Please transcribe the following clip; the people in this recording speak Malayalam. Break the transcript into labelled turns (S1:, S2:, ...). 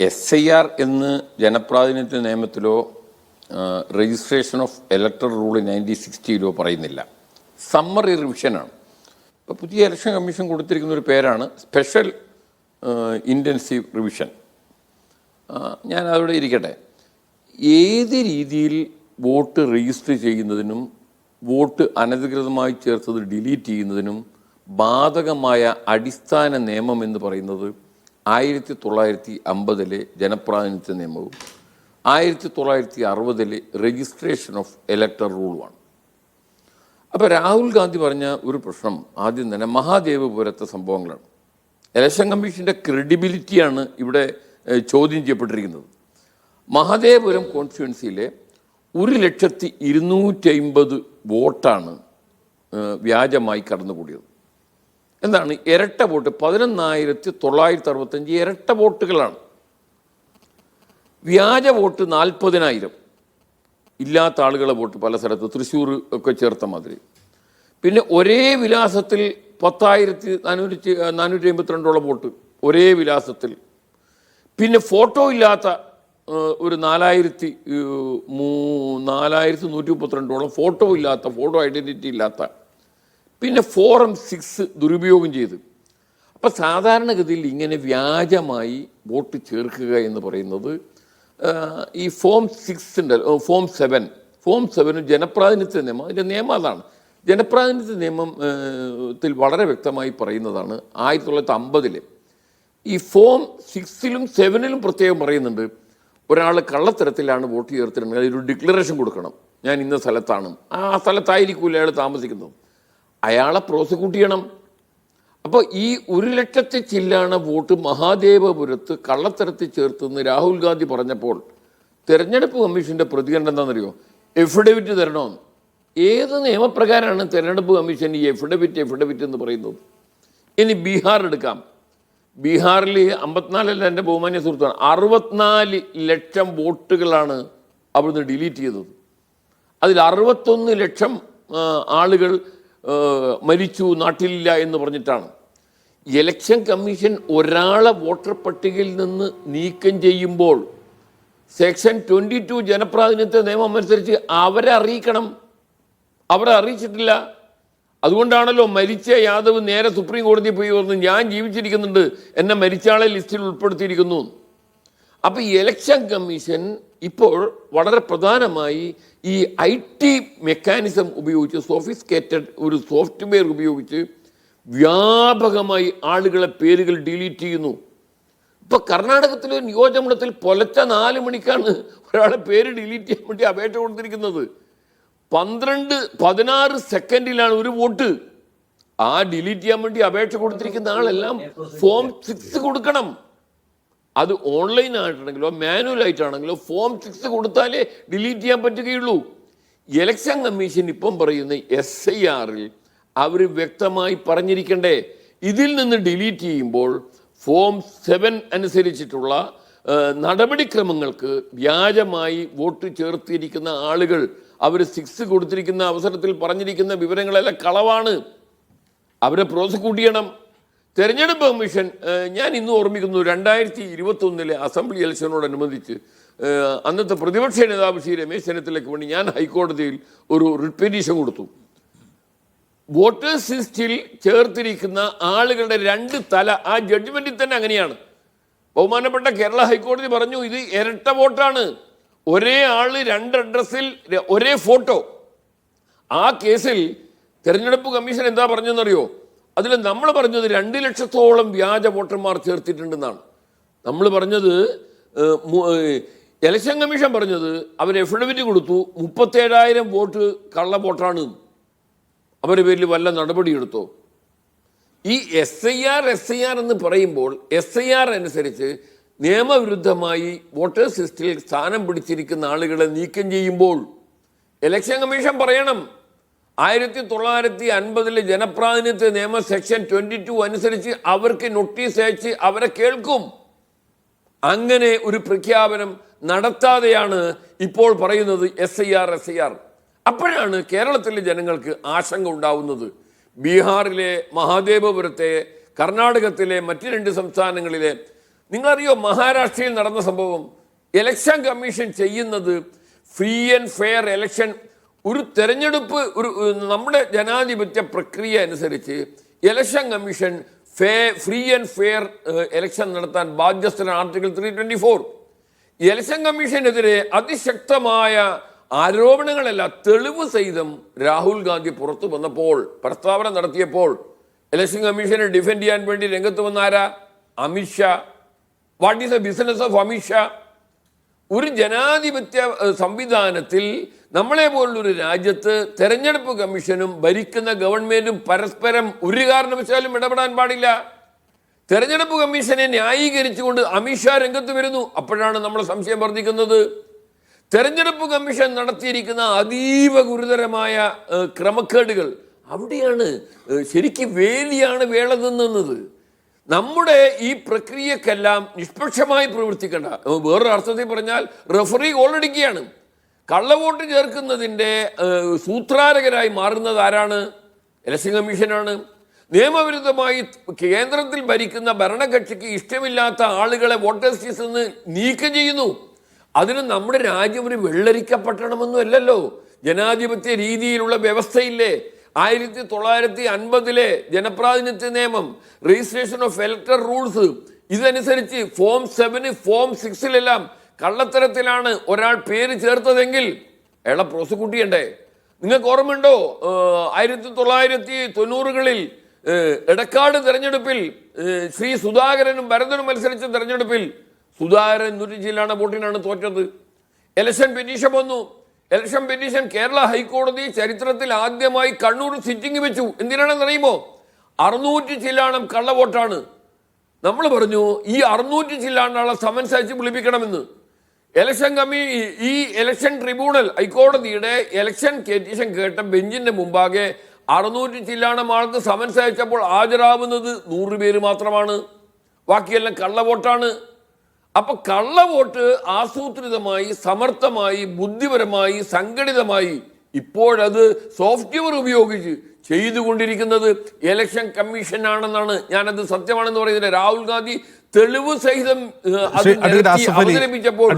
S1: SIR എന്ന് ജനപ്രാതിനിധ്യ നിയമത്തിലോ രജിസ്ട്രേഷൻ ഓഫ് ഇലക്ടറൽ റൂൾ 1960 പറയുന്നില്ല. സമ്മറി റിവിഷനാണ്. ഇപ്പോൾ പുതിയ ഇലക്ഷൻ കമ്മീഷൻ കൊടുത്തിരിക്കുന്ന ഒരു പേരാണ് സ്പെഷ്യൽ ഇൻറ്റൻസീവ് റിവിഷൻ. ഞാൻ അതോടെ ഇരിക്കട്ടെ. ഏത് രീതിയിൽ വോട്ട് രജിസ്റ്റർ ചെയ്യുന്നതിനും വോട്ട് അനധികൃതമായി ചേർത്തത് ഡിലീറ്റ് ചെയ്യുന്നതിനും ബാധകമായ അടിസ്ഥാന നിയമം എന്ന് പറയുന്നത് 1950 ജനപ്രാതിനിധ്യ നിയമവും 1960 രജിസ്ട്രേഷൻ ഓഫ് ഇലക്ടറൽ റൂളുമാണ്. അപ്പോൾ രാഹുൽ ഗാന്ധി പറഞ്ഞ ഒരു പ്രശ്നം ആദ്യം തന്നെ മഹാദേവപുരത്തെ സംഭവങ്ങളാണ്. ഇലക്ഷൻ കമ്മീഷൻ്റെ ക്രെഡിബിലിറ്റിയാണ് ഇവിടെ ചോദ്യം ചെയ്യപ്പെട്ടിരിക്കുന്നത്. മഹാദേവപുരം കോൺസ്റ്റിറ്റ്യുവൻസിയിലെ 1,250,000 വോട്ടാണ് വ്യാജമായി കടന്നുകൂടിയത്. എന്താണ് ഇരട്ട വോട്ട്? 11,965 ഇരട്ട വോട്ടുകളാണ്. വ്യാജ വോട്ട് 40,000 ഇല്ലാത്ത ആളുകളെ വോട്ട് പല സ്ഥലത്ത്, തൃശ്ശൂർ ഒക്കെ ചേർത്ത മാതിരി. പിന്നെ ഒരേ വിലാസത്തിൽ 10,452 വോട്ട് ഒരേ വിലാസത്തിൽ. പിന്നെ ഫോട്ടോ ഇല്ലാത്ത ഒരു 4,132 ഫോട്ടോ ഇല്ലാത്ത, ഫോട്ടോ ഐഡൻറ്റിറ്റി ഇല്ലാത്ത. പിന്നെ ഫോറം 6 ദുരുപയോഗം ചെയ്ത്. അപ്പം സാധാരണഗതിയിൽ ഇങ്ങനെ വ്യാജമായി വോട്ട് ചേർക്കുക എന്ന് പറയുന്നത് ഈ ഫോം 6 ഫോം 7 ജനപ്രാതിനിധ്യ നിയമം, അതിൻ്റെ നിയമം അതാണ്. ജനപ്രാതിനിധ്യ നിയമത്തിൽ വളരെ വ്യക്തമായി പറയുന്നതാണ് 1950 ഈ ഫോം 6ലും 7ലും പ്രത്യേകം പറയുന്നുണ്ട്, ഒരാൾ കള്ളത്തരത്തിലാണ് വോട്ട് ചേർത്തിട്ടുണ്ടെങ്കിൽ അതിലൊരു ഡിക്ലറേഷൻ കൊടുക്കണം. ഞാൻ ഇന്ന സ്ഥലത്താണ്, ആ സ്ഥലത്തായിരിക്കില്ല അയാൾ താമസിക്കുന്നത്, അയാളെ പ്രോസിക്യൂട്ട് ചെയ്യണം. അപ്പോൾ ഈ 1,00,000 ചില്ലാണ് വോട്ട് മഹാദേവപുരത്ത് കള്ളത്തരത്തിൽ ചേർത്തെന്ന് രാഹുൽ ഗാന്ധി പറഞ്ഞപ്പോൾ തെരഞ്ഞെടുപ്പ് കമ്മീഷൻ്റെ പ്രതികരണം എന്താണെന്നറിയോ? എഫിഡവിറ്റ് തരണമെന്ന്. ഏത് നിയമപ്രകാരമാണ് തെരഞ്ഞെടുപ്പ് കമ്മീഷൻ ഈ എഫിഡവിറ്റ് എന്ന് പറയുന്നത്? ഇനി ബീഹാർ എടുക്കാം. ബീഹാറിൽ 54 എൻ്റെ ബഹുമാന്യ സുഹൃത്താണ്, 64 ലക്ഷം വോട്ടുകളാണ് അവിടുന്ന് ഡിലീറ്റ് ചെയ്തത്. അതിൽ 61 ലക്ഷം ആളുകൾ മരിച്ചു, നാട്ടിലില്ല എന്ന് പറഞ്ഞിട്ടാണ്. ഇലക്ഷൻ കമ്മീഷൻ ഒരാളെ വോട്ടർ പട്ടികയിൽ നിന്ന് നീക്കം ചെയ്യുമ്പോൾ സെക്ഷൻ 22 ജനപ്രാതിനിധ്യ നിയമം അനുസരിച്ച് അവരെ അറിയിക്കണം. അവരെ അറിയിച്ചിട്ടില്ല. അതുകൊണ്ടാണല്ലോ മരിച്ച യാദവ് നേരെ സുപ്രീം കോടതിയിൽ പോയി പറഞ്ഞു, ഞാൻ ജീവിച്ചിരിക്കുന്നുണ്ട്, എന്നെ മരിച്ചാളെ ലിസ്റ്റിൽ ഉൾപ്പെടുത്തിയിരിക്കുന്നു. അപ്പോൾ ഈ ഇലക്ഷൻ കമ്മീഷൻ ഇപ്പോൾ വളരെ പ്രധാനമായി ഈ IT മെക്കാനിസം ഉപയോഗിച്ച്, സോഫിസ്റ്റിക്കേറ്റഡ് ഒരു സോഫ്റ്റ്വെയർ ഉപയോഗിച്ച് വ്യാപകമായി ആളുകളെ പേരുകൾ ഡിലീറ്റ് ചെയ്യുന്നു. ഇപ്പോൾ കർണാടകത്തിലെ നിയോജകമണ്ഡലത്തിൽ പുലർച്ചെ 4 മണിക്കാണ് ഒരാളെ പേര് ഡിലീറ്റ് ചെയ്യാൻ വേണ്ടി അപേക്ഷ കൊടുത്തിരിക്കുന്നത്. 16 സെക്കൻഡിലാണ് ഒരു വോട്ട്. ആ ഡിലീറ്റ് ചെയ്യാൻ വേണ്ടി അപേക്ഷ കൊടുത്തിരിക്കുന്ന ആളെല്ലാം ഫോം 6 കൊടുക്കണം. അത് ഓൺലൈൻ ആയിട്ടാണെങ്കിലോ മാനുവൽ ആയിട്ടാണെങ്കിലോ ഫോം 6 കൊടുത്താലേ ഡിലീറ്റ് ചെയ്യാൻ പറ്റുകയുള്ളൂ. ഇലക്ഷൻ കമ്മീഷൻ ഇപ്പം പറയുന്ന SIRൽ അവർ വ്യക്തമായി പറഞ്ഞിരിക്കണ്ടേ, ഇതിൽ നിന്ന് ഡിലീറ്റ് ചെയ്യുമ്പോൾ ഫോം 7 അനുസരിച്ചിട്ടുള്ള നടപടിക്രമങ്ങൾക്ക് വ്യാജമായി വോട്ട് ചേർത്തിരിക്കുന്ന ആളുകൾ അവർ 6 കൊടുത്തിരിക്കുന്ന അവസരത്തിൽ പറഞ്ഞിരിക്കുന്ന വിവരങ്ങളെല്ലാം കളവാണ്. അവരെ പ്രോസിക്യൂട്ട് ചെയ്യണം. തെരഞ്ഞെടുപ്പ് കമ്മീഷൻ, ഞാൻ ഇന്ന് ഓർമ്മിക്കുന്നു, 2021 അസംബ്ലി ഇലക്ഷനോടനുബന്ധിച്ച് അന്നത്തെ പ്രതിപക്ഷ നേതാവ് ശ്രീ രമേശ് ചെന്നിത്തലയ്ക്ക് വേണ്ടി ഞാൻ ഹൈക്കോടതിയിൽ ഒരു റിട്ട് പെറ്റീഷൻ കൊടുത്തു. വോട്ടേഴ്സ് ലിസ്റ്റിൽ ചേർത്തിരിക്കുന്ന ആളുകളുടെ 2 തല, ആ ജഡ്ജ്മെന്റിൽ തന്നെ അങ്ങനെയാണ്. ബഹുമാനപ്പെട്ട കേരള ഹൈക്കോടതി പറഞ്ഞു, ഇത് ഇരട്ട വോട്ടാണ്, ഒരേ ആള് 2 അഡ്രസ്സിൽ ഒരേ ഫോട്ടോ. ആ കേസിൽ തെരഞ്ഞെടുപ്പ് കമ്മീഷൻ എന്താ പറഞ്ഞെന്നറിയോ? അതിൽ നമ്മൾ പറഞ്ഞത് 2 ലക്ഷത്തോളം വ്യാജ വോട്ടർമാർ ചേർത്തിട്ടുണ്ടെന്നാണ് നമ്മൾ പറഞ്ഞത്. ഇലക്ഷൻ കമ്മീഷൻ പറഞ്ഞത് അവർ എഫിഡവിറ്റ് കൊടുത്തു, 37,000 വോട്ട് കള്ള വോട്ടാണ്, അവരുടെ പേരിൽ വല്ല നടപടിയെടുത്തോ? ഈ SIR എന്ന് പറയുമ്പോൾ SIR അനുസരിച്ച് നിയമവിരുദ്ധമായി വോട്ടേഴ്സ് ലിസ്റ്റിൽ സ്ഥാനം പിടിച്ചിരിക്കുന്ന ആളുകളെ നീക്കം ചെയ്യുമ്പോൾ ഇലക്ഷൻ കമ്മീഷൻ പറയണം, 1950 ജനപ്രാതിനിധ്യ നിയമ സെക്ഷൻ 22 അനുസരിച്ച് അവർക്ക് നോട്ടീസ് അയച്ച് അവരെ കേൾക്കും. അങ്ങനെ ഒരു പ്രഖ്യാപനം നടത്താതെയാണ് ഇപ്പോൾ പറയുന്നത് SIR. അപ്പോഴാണ് കേരളത്തിലെ ജനങ്ങൾക്ക് ആശങ്ക ഉണ്ടാവുന്നത്. ബീഹാറിലെ മഹാദേവപുരത്തെ, കർണാടകത്തിലെ മറ്റ് 2 സംസ്ഥാനങ്ങളിലെ നിങ്ങളറിയോ മഹാരാഷ്ട്രയിൽ നടന്ന സംഭവം? ഇലക്ഷൻ കമ്മീഷൻ ചെയ്യുന്നത് ഫ്രീ ആൻഡ് ഫെയർ ഇലക്ഷൻ, ഒരു തെരഞ്ഞെടുപ്പ്, നമ്മുടെ ജനാധിപത്യ പ്രക്രിയ അനുസരിച്ച് election commission free and fair election നടത്താൻ ബാധ്യസ്ഥനാണ്. ആർട്ടിക്കിൾ 324. ഇലക്ഷൻ കമ്മീഷനെതിരെ അതിശക്തമായ ആരോപണങ്ങളല്ല, തെളിവ് സഹിതം രാഹുൽ ഗാന്ധി പുറത്തു വന്നപ്പോൾ, പ്രസ്താവന നടത്തിയപ്പോൾ ഇലക്ഷൻ കമ്മീഷനെ ഡിഫെൻഡ് ചെയ്യാൻ വേണ്ടി രംഗത്ത് വന്ന ആരാ? Amit Shah. What is the business of Amit Shah? ഒരു ജനാധിപത്യ സംവിധാനത്തിൽ നമ്മളെ പോലുള്ളൊരു രാജ്യത്ത് തെരഞ്ഞെടുപ്പ് കമ്മീഷനും ഭരിക്കുന്ന ഗവൺമെന്റും പരസ്പരം ഒരു കാരണവശാലും ഇടപെടാൻ പാടില്ല. തെരഞ്ഞെടുപ്പ് കമ്മീഷനെ ന്യായീകരിച്ചുകൊണ്ട് അമിത്ഷാ രംഗത്ത് വരുന്നു. അപ്പോഴാണ് നമ്മൾ സംശയം വർദ്ധിക്കുന്നത്. തെരഞ്ഞെടുപ്പ് കമ്മീഷൻ നടത്തിയിരിക്കുന്ന അതീവ ഗുരുതരമായ ക്രമക്കേടുകൾ, അവിടെയാണ് ശരിക്കും വേലിയാണ് വേള നിന്നത്. നമ്മുടെ ഈ പ്രക്രിയക്കെല്ലാം നിഷ്പക്ഷമായി പ്രവർത്തിക്കേണ്ട, വേറൊരു അർത്ഥത്തിൽ പറഞ്ഞാൽ റഫറി ഗോളടിക്കുകയാണ്. കള്ളവോട്ട് ചേർക്കുന്നതിൻ്റെ സൂത്രധാരകരായി മാറുന്നത് ആരാണ്? ഇലക്ഷൻ കമ്മീഷനാണ്. നിയമവിരുദ്ധമായി കേന്ദ്രത്തിൽ ഭരിക്കുന്ന ഭരണകക്ഷിക്ക് ഇഷ്ടമില്ലാത്ത ആളുകളെ വോട്ടേഴ്സ് ലിസ്റ്റിൽ നിന്ന് നീക്കം ചെയ്യുന്നു. അതിന് നമ്മുടെ രാജ്യം ഒരു വെള്ളരിക്കപ്പെട്ടണമെന്നും അല്ലല്ലോ. ജനാധിപത്യ രീതിയിലുള്ള വ്യവസ്ഥയില്ലേ? 1950 ജനപ്രാതിനിധ്യ നിയമം, രജിസ്ട്രേഷൻ ഓഫ് ഇലക്ടർ റൂൾസ്, ഇതനുസരിച്ച് ഫോം 7, ഫോം 6 കള്ളത്തരത്തിലാണ് ഒരാൾ പേര് ചേർത്തതെങ്കിൽ അയാളെ പ്രോസിക്യൂട്ട് ചെയ്യണ്ടേ? നിങ്ങൾക്ക് ഓർമ്മയുണ്ടോ 1990-കളിൽ എടക്കാട് തെരഞ്ഞെടുപ്പിൽ ശ്രീ സുധാകരനും ഭരതനും മത്സരിച്ച തെരഞ്ഞെടുപ്പിൽ സുധാകരൻ 100 വോട്ടിനാണ് തോറ്റത്. ഇലക്ഷൻ പെറ്റീഷൻ വന്നു. ഇലക്ഷൻ പെറ്റീഷൻ കേരള ഹൈക്കോടതി ചരിത്രത്തിൽ ആദ്യമായി കണ്ണൂർ സിറ്റിംഗ് വെച്ചു. എന്തിനാണെന്ന് അറിയുമോ? 600 കള്ളവോട്ടാണ്. നമ്മൾ പറഞ്ഞു ഈ 600 ആളെ സമൻസ് അയച്ച് വിളിപ്പിക്കണമെന്ന്. ഈ ഇലക്ഷൻ ട്രിബ്യൂണൽ, ഹൈക്കോടതിയുടെ ഇലക്ഷൻ പെറ്റീഷൻ കേട്ട ബെഞ്ചിന്റെ മുമ്പാകെ 600 ആൾക്ക് സമൻസ് അയച്ചപ്പോൾ ഹാജരാവുന്നത് 100 പേര് മാത്രമാണ്. ബാക്കിയെല്ലാം കള്ളവോട്ടാണ്. അപ്പൊ കള്ളവോട്ട് ആസൂത്രിതമായി, സമർത്ഥമായി, ബുദ്ധിപരമായി, സംഘടിതമായി ഇപ്പോഴത് സോഫ്റ്റ്വെയർ ഉപയോഗിച്ച് ചെയ്തുകൊണ്ടിരിക്കുന്നത് ഇലക്ഷൻ കമ്മീഷനാണെന്നാണ്. ഞാനത് സത്യമാണെന്ന് പറയുന്നില്ല. രാഹുൽ ഗാന്ധി തെളിവ് സഹിതം അവതരിപ്പിച്ചപ്പോൾ